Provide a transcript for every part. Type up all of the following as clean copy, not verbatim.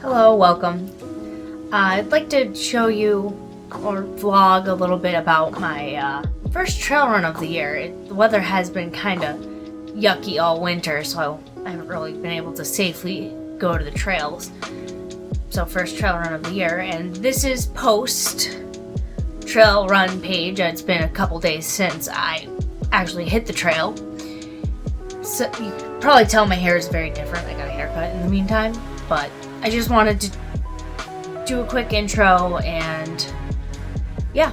Hello, welcome. I'd like to show you or vlog a little bit about my first trail run of the year. The weather has been kind of yucky all winter, so I haven't really been able to safely go to the trails. So first trail run of the year, and this is post trail run page. It's been a couple days since I actually hit the trail. So you can probably tell my hair is very different. I got a haircut in the meantime, but I just wanted to do a quick intro and yeah,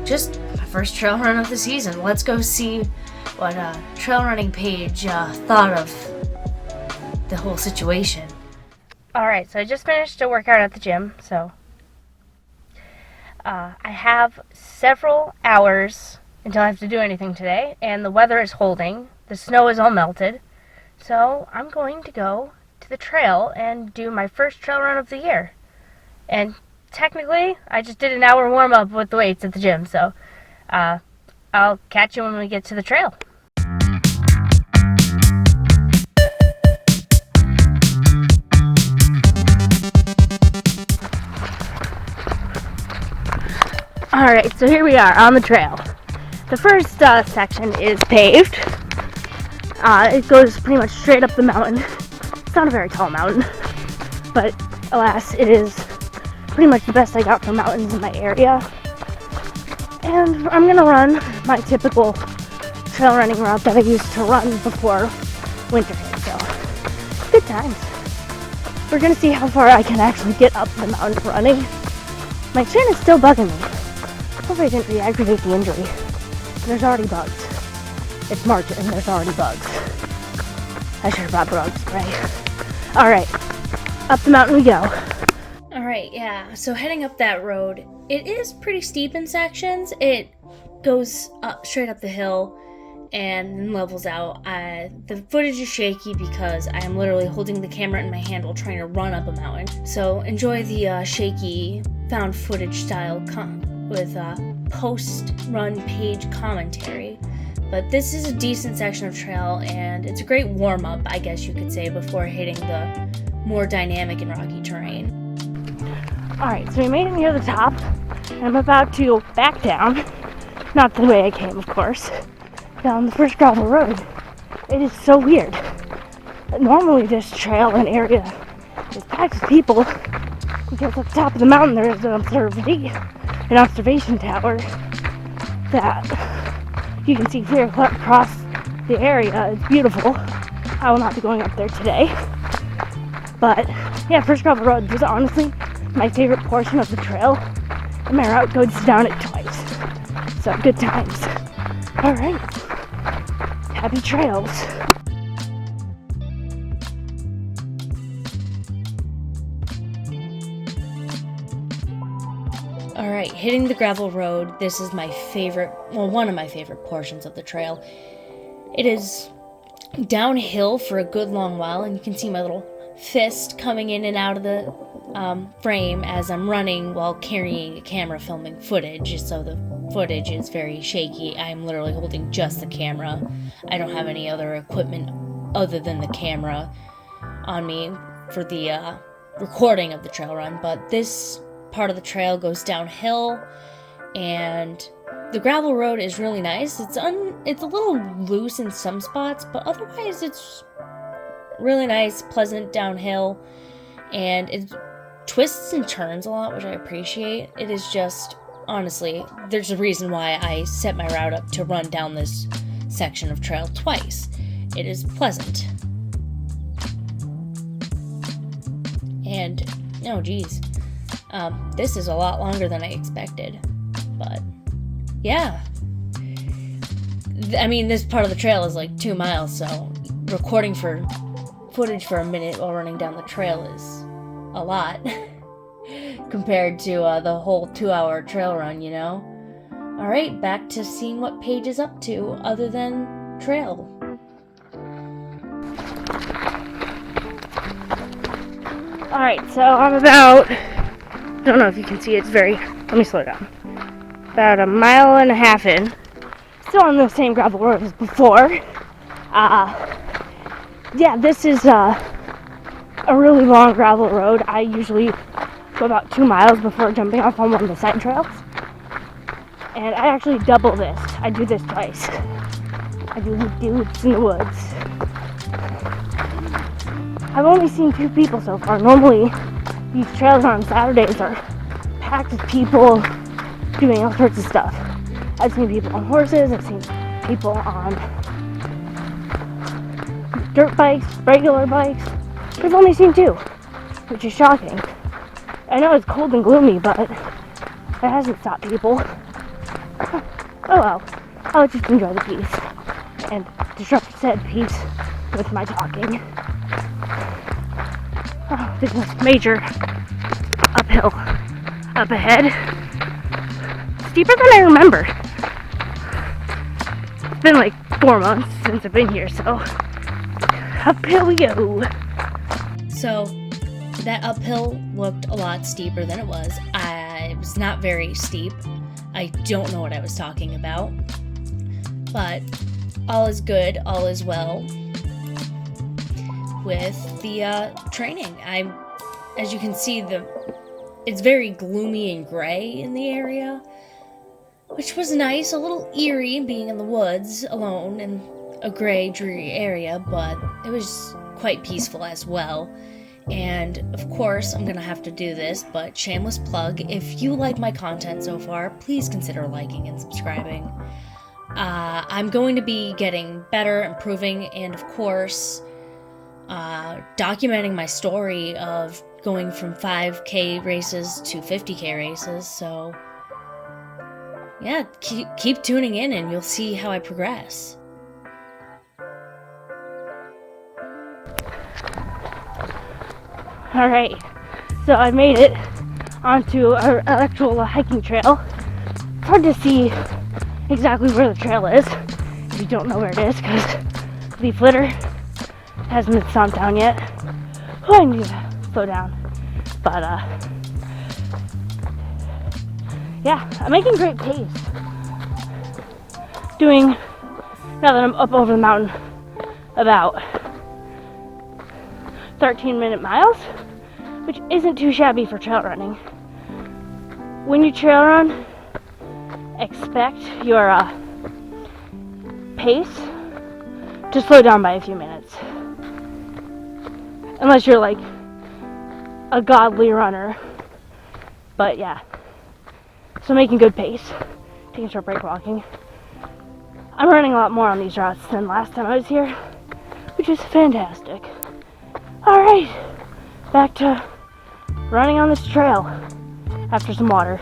just my first trail run of the season. Let's go see what trail running page thought of the whole situation. Alright, so I just finished a workout at the gym, so I have several hours until I have to do anything today, and the weather is holding. The snow is all melted, so I'm going to go to the trail and do my first trail run of the year. And technically, I just did an hour warm-up with the weights at the gym, so I'll catch you when we get to the trail. Alright, so here we are on the trail. The first section is paved. It goes pretty much straight up the mountain. It's not a very tall mountain, but alas, it is pretty much the best I got for mountains in my area. And I'm gonna run my typical trail running route that I used to run before winter hit, so good times. We're gonna see how far I can actually get up the mountain running. My chin is still bugging me. Hopefully I didn't re-aggravate the injury. There's already bugs. It's March and there's already bugs. I should have brought bug spray. Alright, up the mountain we go. Alright, yeah, so heading up that road, it is pretty steep in sections. It goes up, straight up the hill and then levels out. The footage is shaky because I am literally holding the camera in my hand while trying to run up a mountain. So enjoy the shaky found footage style with post-run page commentary. But this is a decent section of trail, and it's a great warm-up, I guess you could say, before hitting the more dynamic and rocky terrain. Alright, so we made it near the top, and I'm about to back down. Not the way I came, of course. Down the first gravel road. It is so weird. Normally this trail and area is packed with people, because at the top of the mountain there is an observation tower that you can see clear across the area. It's beautiful. I will not be going up there today. But yeah, first gravel road was honestly my favorite portion of the trail, and my route goes down it twice. So good times. Alright. Happy trails. Alright, hitting the gravel road, this is my favorite, well, one of my favorite portions of the trail. It is downhill for a good long while, and you can see my little fist coming in and out of the frame as I'm running while carrying a camera filming footage, so the footage is very shaky. I'm literally holding just the camera. I don't have any other equipment other than the camera on me for the recording of the trail run, but this part of the trail goes downhill, and the gravel road is really nice. It's a little loose in some spots, but otherwise it's really nice, pleasant downhill, and it twists and turns a lot, which I appreciate. It is just, honestly, there's a reason why I set my route up to run down this section of trail twice. It is pleasant. And, oh geez. This is a lot longer than I expected, but yeah. I mean, this part of the trail is like 2 miles, so recording for footage for a minute while running down the trail is a lot compared to the whole 2-hour trail run, you know? Alright, back to seeing what Paige is up to other than trail. Alright, so I'm about, I don't know if you can see, it's very, let me slow down. About 1.5 miles in. Still on the same gravel road as before. Yeah, this is a really long gravel road. I usually go about 2 miles before jumping off on one of the side trails. And I actually double this. I do this twice. I do loops in the woods. I've only seen 2 people so far. Normally, these trails on Saturdays are packed with people doing all sorts of stuff. I've seen people on horses, I've seen people on dirt bikes, regular bikes. I've only seen 2, which is shocking. I know it's cold and gloomy, but it hasn't stopped people. Oh well, I'll just enjoy the peace and disrupt said peace with my talking. Oh, there's this major uphill up ahead. Steeper than I remember. It's been like 4 months since I've been here, so uphill we go. So that uphill looked a lot steeper than it was. It was not very steep. I don't know what I was talking about. But all is good, all is well with the training. As you can see, it's very gloomy and gray in the area, which was nice, a little eerie being in the woods alone in a gray, dreary area, but it was quite peaceful as well. And of course, I'm gonna have to do this, but shameless plug, if you like my content so far, please consider liking and subscribing. I'm going to be getting better, improving, and of course, documenting my story of going from 5K races to 50K races, so yeah, keep tuning in and you'll see how I progress. Alright, so I made it onto an actual hiking trail. It's hard to see exactly where the trail is if you don't know where it is, because Leaf Litter hasn't been stomped down yet. Oh, I need to slow down. But, yeah, I'm making great pace. Doing, now that I'm up over the mountain, about 13-minute miles, which isn't too shabby for trail running. When you trail run, expect your pace to slow down by a few minutes. Unless you're like a godly runner. But yeah. So making good pace. Taking short break walking. I'm running a lot more on these routes than last time I was here, which is fantastic. Alright, back to running on this trail after some water.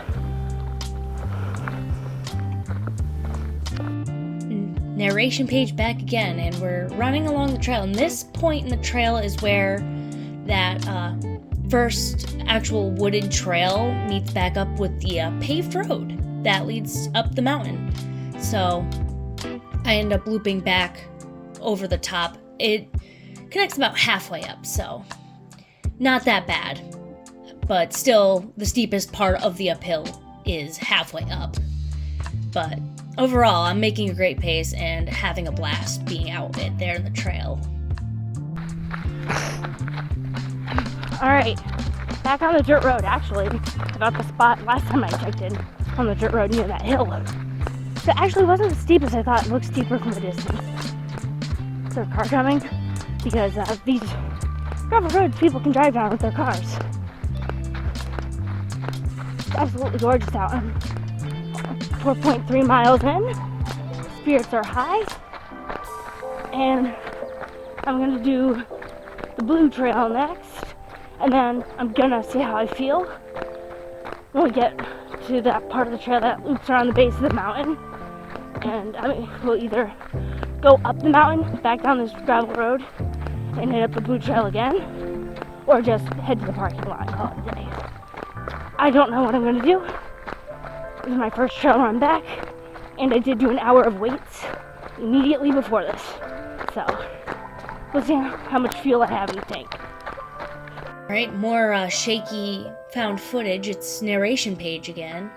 Narration page back again, and we're running along the trail. And this point in the trail is where that first actual wooded trail meets back up with the paved road that leads up the mountain. So I end up looping back over the top. It connects about halfway up, so not that bad. But still, the steepest part of the uphill is halfway up. But overall, I'm making a great pace and having a blast being out there in the trail. Alright, back on the dirt road, actually. About the spot last time I checked in on the dirt road near that hill. So it actually wasn't as steep as I thought. It looked steeper from a distance. Is there a car coming? Because these gravel roads people can drive down with their cars. It's absolutely gorgeous out. I'm 4.3 miles in. Spirits are high. And I'm going to do the blue trail next. And then I'm going to see how I feel when we get to that part of the trail that loops around the base of the mountain. And we'll either go up the mountain, back down this gravel road, and hit up the blue trail again, or just head to the parking lot and call it a day. I don't know what I'm going to do. This is my first trail run back, and I did do an hour of weights immediately before this. So, we'll see how much fuel I have in the tank. Alright, more shaky found footage. It's narration page again.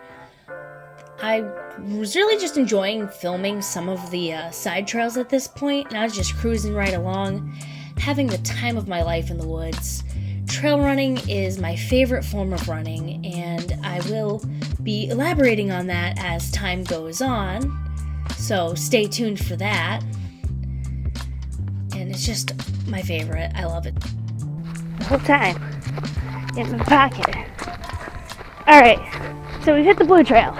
I was really just enjoying filming some of the side trails at this point, and I was just cruising right along, having the time of my life in the woods. trail running is my favorite form of running, and I will be elaborating on that as time goes on, so stay tuned for that. And it's just my favorite. I love it. The whole time in my pocket. Alright, so we hit the Blue Trail.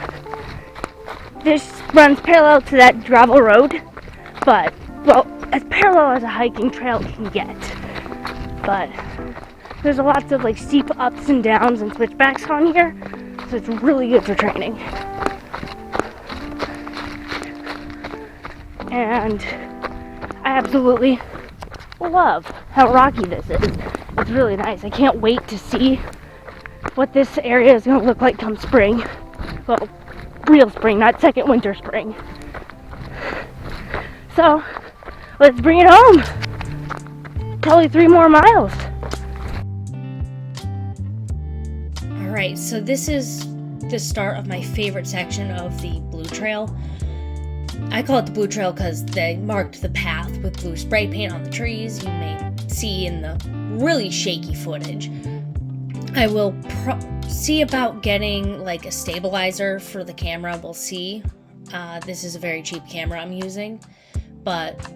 This runs parallel to that gravel road, but, well, as parallel as a hiking trail can get. But there's lots of like steep ups and downs and switchbacks on here, so it's really good for training. And I absolutely love how rocky this is. It's really nice. I can't wait to see what this area is going to look like come spring. Well, real spring, not second winter spring. So, let's bring it home. Probably 3 more miles. Alright, so this is the start of my favorite section of the Blue Trail. I call it the Blue Trail because they marked the path with blue spray paint on the trees. You may see in the really shaky footage. I will see about getting like a stabilizer for the camera. We'll see. This is a very cheap camera I'm using, but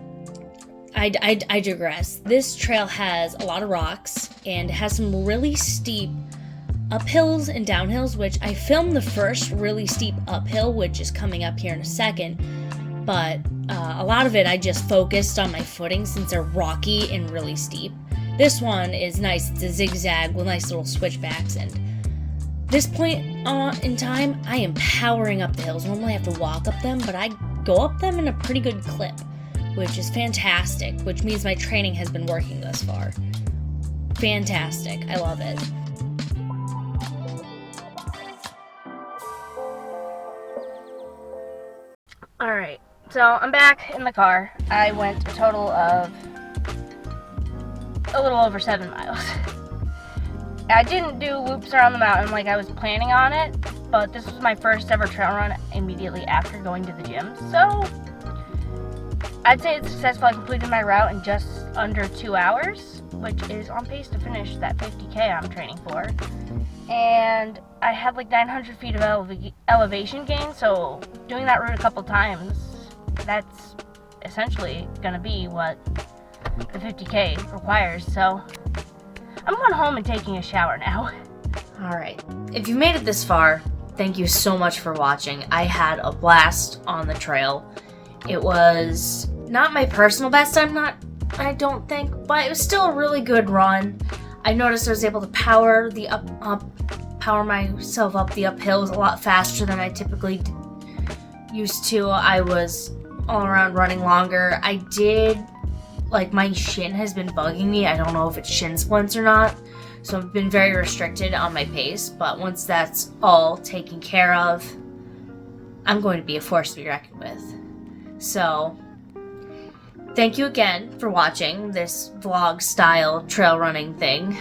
I digress. This trail has a lot of rocks and has some really steep uphills and downhills, which I filmed the first really steep uphill, which is coming up here in a second, but a lot of it I just focused on my footing since they're rocky and really steep. This one is nice. It's a zigzag with nice little switchbacks, and this point in time, I am powering up the hills. Normally I have to walk up them, but I go up them in a pretty good clip, which is fantastic, which means my training has been working thus far. Fantastic. I love it. Alright, so I'm back in the car. I went a total of a little over 7 miles. I didn't do loops around the mountain like I was planning on it, but this was my first ever trail run immediately after going to the gym, so I'd say it's successful. I completed my route in just under 2 hours, which is on pace to finish that 50K I'm training for. And I had like 900 feet of elevation gain, so doing that route a couple times, that's essentially going to be what the 50K requires. So I'm going home and taking a shower now. Alright, if you made it this far, thank you so much for watching. I had a blast on the trail. It was not my personal best, I don't think, but it was still a really good run. I noticed I was able to power myself up the uphills a lot faster than I typically used to. I was all around running longer. I did, like, my shin has been bugging me. I don't know if it's shin splints or not, so I've been very restricted on my pace, but once that's all taken care of, I'm going to be a force to be reckoned with. So, thank you again for watching this vlog style trail running thing.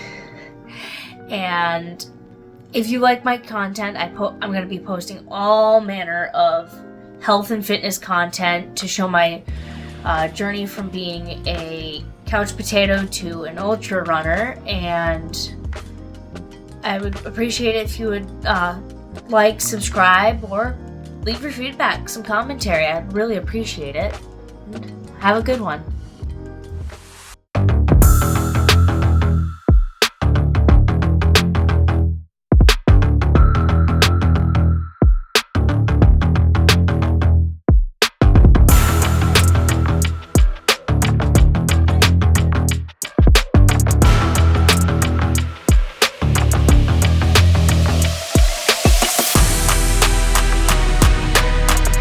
And if you like my content, I'm going to be posting all manner of health and fitness content to show my journey from being a couch potato to an ultra runner. And I would appreciate it if you would like, subscribe, or leave your feedback, some commentary. I'd really appreciate it. And have a good one.